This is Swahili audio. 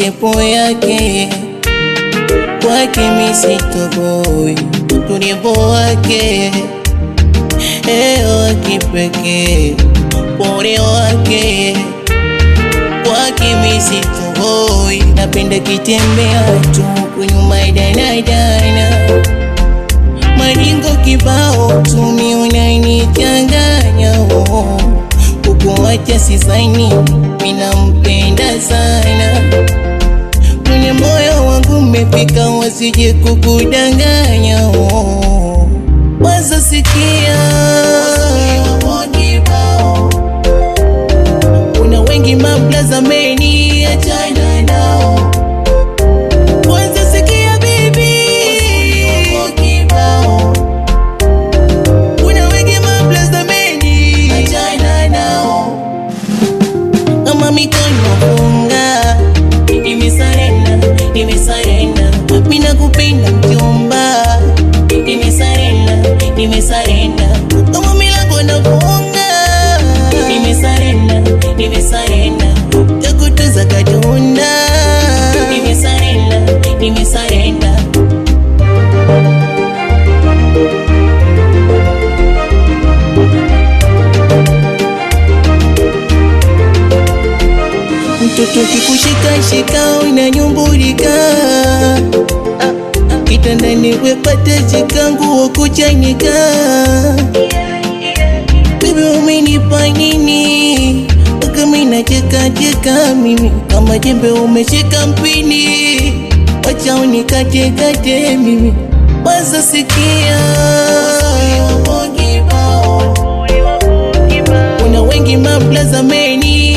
shepo yake, kwake mimi sitoboi, utulivu wake, wa kipekee, upole wake, kwake mimi sitoboi. Napenda kitembea tu kunyuma dana maringo kibao tumi unanichanganya kukuacha sisaini, mina mpenda sana, kwenye moyo wangu umefika, wasije kukudanganya waza sikia, kuna wengi mablaza meni achana nao, waza sikia baby, kuna wengi mablaza meni achana nao, kama mikono funga, nimesarenda, mina kupenda mjomba, nimesarenda, kama milango nafunga, nimesarenda, takutuza kadunda, nimesarenda. Mtoto kikushika unanyumbulika, kitandani wepata chika, nguo kuchanika, baby umenipa nini? Mpaka mimi nacheka mimi, kama jembe umeshika mpini, wacha unikate mimi, waza sikia, kuna wengi mablaza meni